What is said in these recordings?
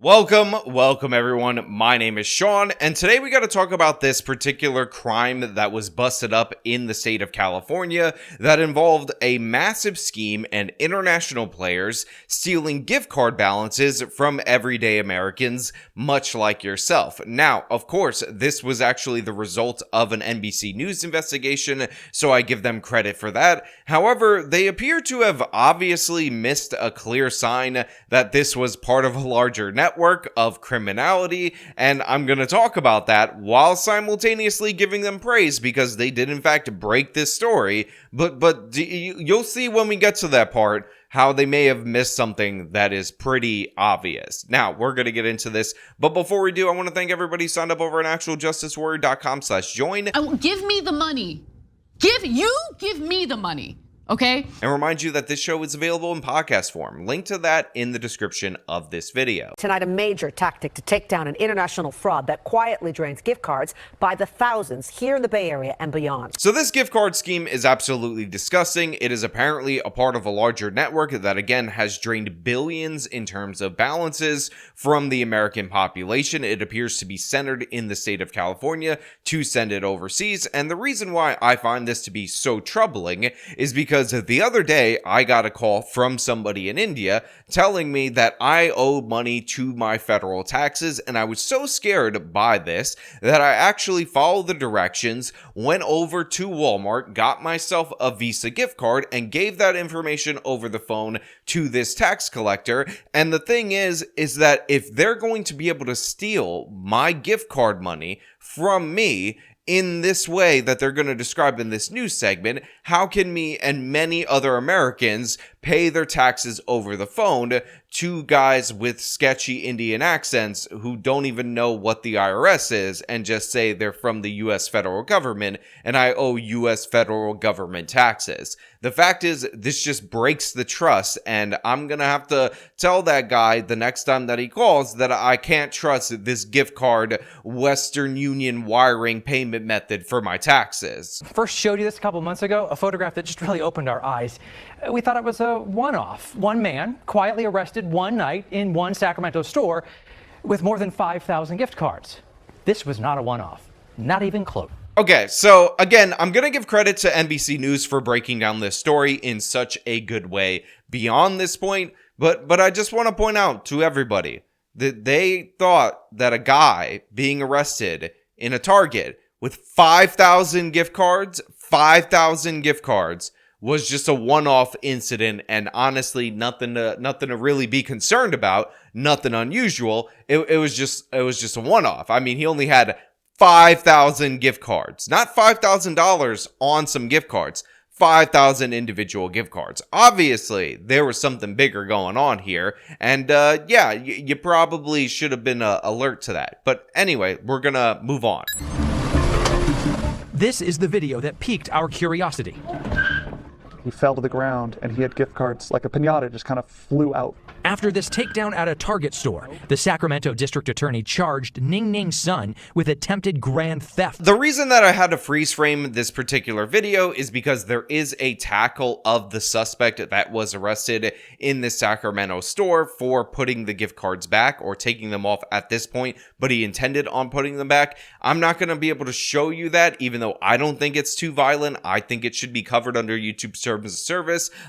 Welcome everyone. My name is Sean, and today we got to talk about this particular crime that was busted up in the state of California that involved a massive scheme and international players stealing gift card balances from everyday Americans, much like yourself. Now, of course, this was actually the result of an NBC News investigation, so I give them credit for that. However, they appear to have obviously missed a clear sign that this was part of a larger network of criminality, and I'm going to talk about that while simultaneously giving them praise because they did in fact break this story, but you'll see when we get to that part how they may have missed something that is pretty obvious. Now, we're going to get into this, but before we do, I want to thank everybody who signed up over at actualjusticewarrior.com/join. Give me the money. Give me the money. Okay? And remind you that this show is available in podcast form. Link to that in the description of this video. Tonight, a major tactic to take down an international fraud that quietly drains gift cards by the thousands here in the Bay Area and beyond. So this gift card scheme is absolutely disgusting. It is apparently a part of a larger network that, again, has drained billions in terms of balances from the American population. It appears to be centered in the state of California to send it overseas. And the reason why I find this to be so troubling is because the other day I got a call from somebody in India telling me that I owe money to my federal taxes, and I was so scared by this that I actually followed the directions, went over to Walmart, got myself a Visa gift card, and gave that information over the phone to this tax collector. And the thing is that if they're going to be able to steal my gift card money from me in this way that they're going to describe in this news segment, how can me and many other Americans pay their taxes over the phone to guys with sketchy Indian accents who don't even know what the IRS is and just say they're from the US federal government and I owe US federal government taxes? The fact is, this just breaks the trust, and I'm going to have to tell that guy the next time that he calls that I can't trust this gift card Western Union wiring payment method for my taxes. First showed you this a couple months ago, a photograph that just really opened our eyes. We thought it was a one-off. One man quietly arrested one night in one Sacramento store with more than 5,000 gift cards. This was not a one-off, not even close. Okay, so again, I'm going to give credit to NBC News for breaking down this story in such a good way beyond this point, but I just want to point out to everybody that they thought that a guy being arrested in a Target with 5,000 gift cards was just a one-off incident, and honestly, nothing to really be concerned about, nothing unusual. It was just a one-off. I mean, he only had 5,000 gift cards, not $5,000 on some gift cards, 5,000 individual gift cards. Obviously, there was something bigger going on here, and yeah, you probably should have been alert to that. But anyway, we're gonna move on. This is the video that piqued our curiosity. He fell to the ground and he had gift cards, like a piñata just kind of flew out. After this takedown at a Target store, the Sacramento district attorney charged Ning Ning's son with attempted grand theft. The reason that I had to freeze frame this particular video is because there is a tackle of the suspect that was arrested in the Sacramento store for putting the gift cards back or taking them off at this point, but he intended on putting them back. I'm not going to be able to show you that, even though I don't think it's too violent. I think it should be covered under YouTube service.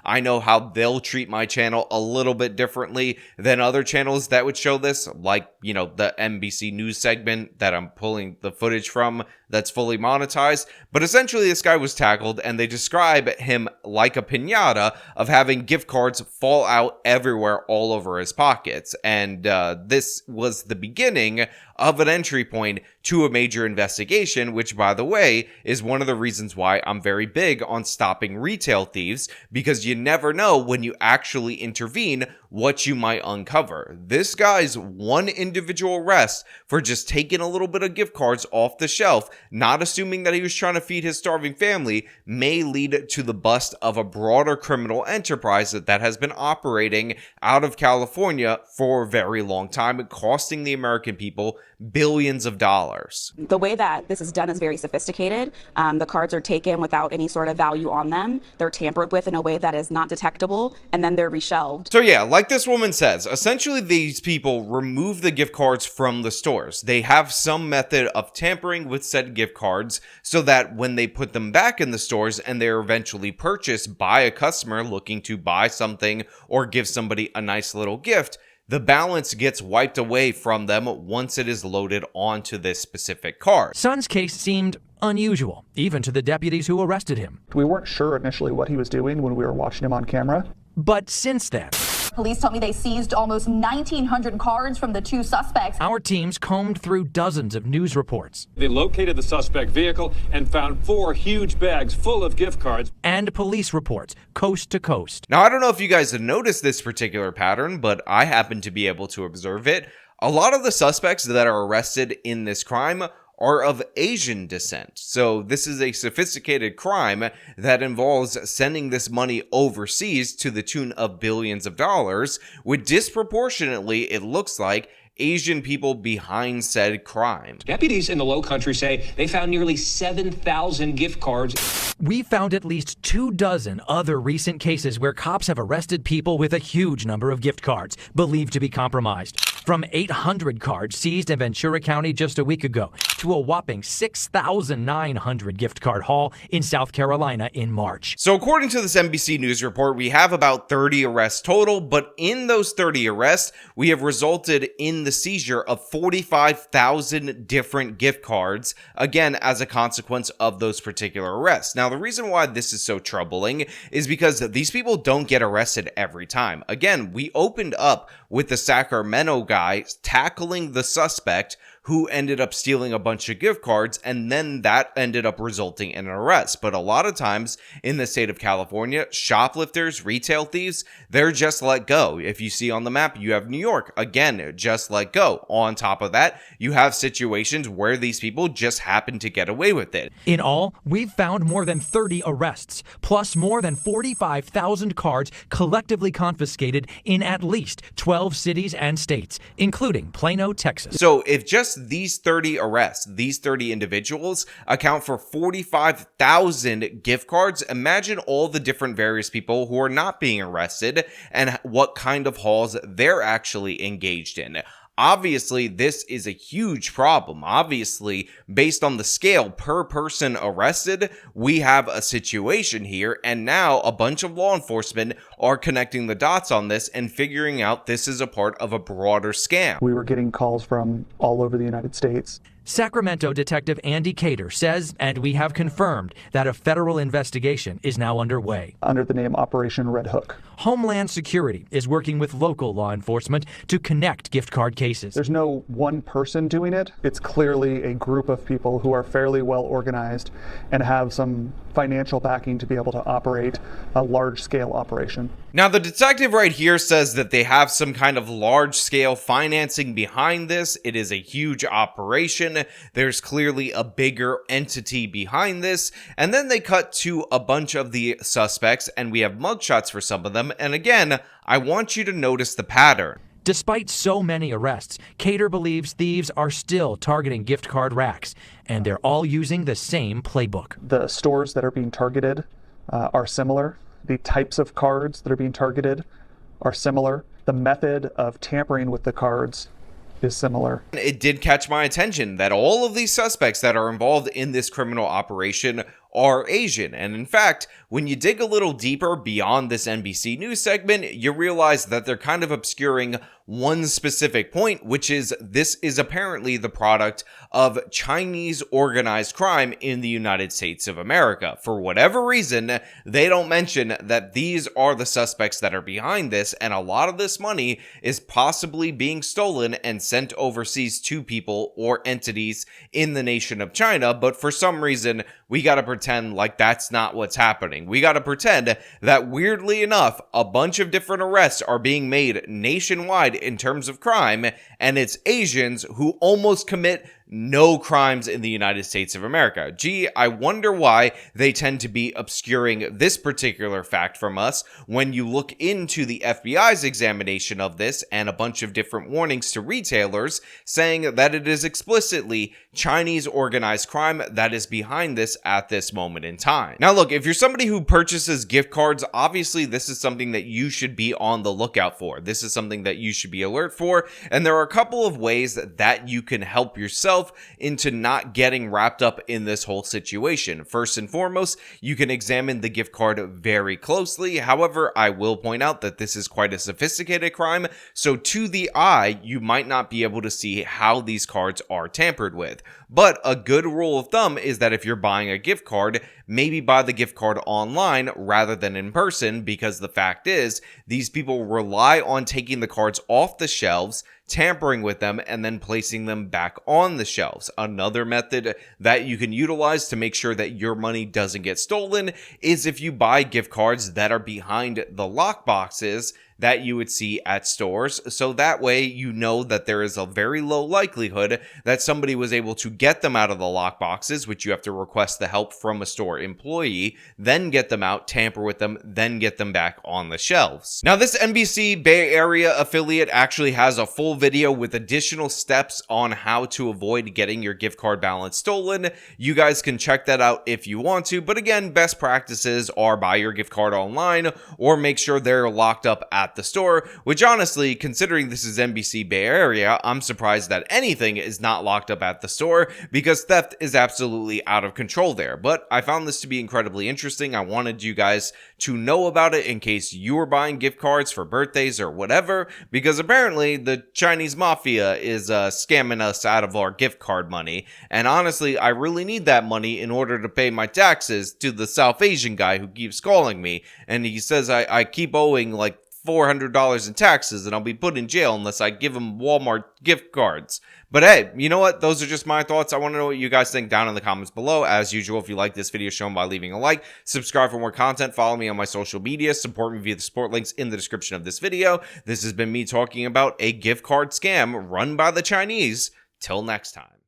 I know how they'll treat my channel a little bit differently than other channels that would show this, like, you know, the NBC News segment that I'm pulling the footage from that's fully monetized. But essentially, this guy was tackled, and they describe him like a piñata of having gift cards fall out everywhere all over his pockets. And this was the beginning of an entry point to a major investigation, which, by the way, is one of the reasons why I'm very big on stopping retail thieves, because you never know when you actually intervene what you might uncover. This guy's one individual arrest for just taking a little bit of gift cards off the shelf, not assuming that he was trying to feed his starving family, may lead to the bust of a broader criminal enterprise that has been operating out of California for a very long time, costing the American people billions of dollars. The way that this is done is very sophisticated. The cards are taken without any sort of value on them. They're tampered with in a way that is not detectable, and then they're reshelved. So yeah, like Like this woman says, essentially these people remove the gift cards from the stores. They have some method of tampering with said gift cards so that when they put them back in the stores and they're eventually purchased by a customer looking to buy something or give somebody a nice little gift, the balance gets wiped away from them once it is loaded onto this specific card. Sun's case seemed unusual, even to the deputies who arrested him. We weren't sure initially what he was doing when we were watching him on camera. But since then, police tell me they seized almost 1,900 cards from the two suspects. our teams combed through dozens of news reports. They located the suspect vehicle and found 4 huge bags full of gift cards. And police reports, coast to coast. Now, I don't know if you guys have noticed this particular pattern, but I happen to be able to observe it. A lot of the suspects that are arrested in this crime are of Asian descent. So this is a sophisticated crime that involves sending this money overseas to the tune of billions of dollars, with disproportionately, it looks like, Asian people behind said crime. Deputies in the Low Country say they found nearly 7,000 gift cards. We found at least 24 other recent cases where cops have arrested people with a huge number of gift cards believed to be compromised. From 800 cards seized in Ventura County just a week ago to a whopping 6,900 gift card haul in South Carolina in March. So according to this NBC News report, we have about 30 arrests total, but in those 30 arrests, we have resulted in the seizure of 45,000 different gift cards, again, as a consequence of those particular arrests. Now, the reason why this is so troubling is because these people don't get arrested every time. Again, we opened up with the Sacramento guy tackling the suspect who ended up stealing a bunch of gift cards, and then that ended up resulting in an arrest. But a lot of times in the state of California, shoplifters, retail thieves, they're just let go. If you see on the map, you have New York, again, just let go. On top of that, you have situations where these people just happen to get away with it. In all, we've found more than 30 arrests, plus more than 45,000 cards collectively confiscated in at least 12 cities and states, including Plano, Texas. So if just these 30 arrests, these 30 individuals account for 45,000 gift cards, imagine all the different various people who are not being arrested and what kind of hauls they're actually engaged in. Obviously, this is a huge problem. Obviously, based on the scale per person arrested, we have a situation here, and now a bunch of law enforcement are connecting the dots on this and figuring out this is a part of a broader scam. We were getting calls from all over the United States. Sacramento Detective Andy Cater says, and we have confirmed, that a federal investigation is now underway. Under the name Operation Red Hook. Homeland Security is working with local law enforcement to connect gift card cases. There's no one person doing it. It's clearly a group of people who are fairly well organized and have some financial backing to be able to operate a large-scale operation. Now, the detective right here says that they have some kind of large-scale financing behind this. It is a huge operation. There's clearly a bigger entity behind this. And then they cut to a bunch of the suspects, and we have mugshots for some of them. And again, I want you to notice the pattern. Despite so many arrests, Cater believes thieves are still targeting gift card racks, and they're all using the same playbook. The stores that are being targeted are similar. The types of cards that are being targeted are similar. The method of tampering with the cards is similar. It did catch my attention that all of these suspects that are involved in this criminal operation are Asian. And in fact, when you dig a little deeper beyond this NBC News segment, you realize that they're kind of obscuring one specific point, which is this is apparently the product of Chinese organized crime in the United States of America. For whatever reason, they don't mention that these are the suspects that are behind this, and a lot of this money is possibly being stolen and sent overseas to people or entities in the nation of China. But for some reason, we gotta pretend like that's not what's happening. We gotta pretend that, weirdly enough, a bunch of different arrests are being made nationwide in terms of crime, and it's Asians who almost commit no crimes in the United States of America. Gee, I wonder why they tend to be obscuring this particular fact from us when you look into the FBI's examination of this and a bunch of different warnings to retailers saying that it is explicitly Chinese organized crime that is behind this at this moment in time. Now look, if you're somebody who purchases gift cards, obviously this is something that you should be on the lookout for. This is something that you should be alert for, and there are a couple of ways that you can help yourself into not getting wrapped up in this whole situation. First and foremost, you can examine the gift card very closely. However, I will point out that this is quite a sophisticated crime, so to the eye, you might not be able to see how these cards are tampered with. But a good rule of thumb is that if you're buying a gift card, maybe buy the gift card online rather than in person, because the fact is, these people rely on taking the cards off the shelves, tampering with them, and then placing them back on the shelves. Another method that you can utilize to make sure that your money doesn't get stolen is if you buy gift cards that are behind the lock boxes that you would see at stores, so that way you know that there is a very low likelihood that somebody was able to get them out of the lock boxes, which you have to request the help from a store employee, then get them out, tamper with them, then get them back on the shelves. Now, this NBC Bay Area affiliate actually has a full video with additional steps on how to avoid getting your gift card balance stolen. You guys can check that out if you want to, but again, best practices are buy your gift card online or make sure they're locked up at the store, which honestly, considering this is NBC Bay Area, I'm surprised that anything is not locked up at the store because theft is absolutely out of control there. But I found this to be incredibly interesting. I wanted you guys to know about it in case you were buying gift cards for birthdays or whatever, because apparently the Chinese Mafia is scamming us out of our gift card money. And honestly, I really need that money in order to pay my taxes to the South Asian guy who keeps calling me. And he says I keep owing like $400 in taxes and I'll be put in jail unless I give him Walmart gift cards. But hey, you know what? Those are just my thoughts. I want to know what you guys think down in the comments below. As usual, if you like this video, show them by leaving a like, subscribe for more content, follow me on my social media, support me via the support links in the description of this video. This has been me talking about a gift card scam run by the Chinese. Till next time.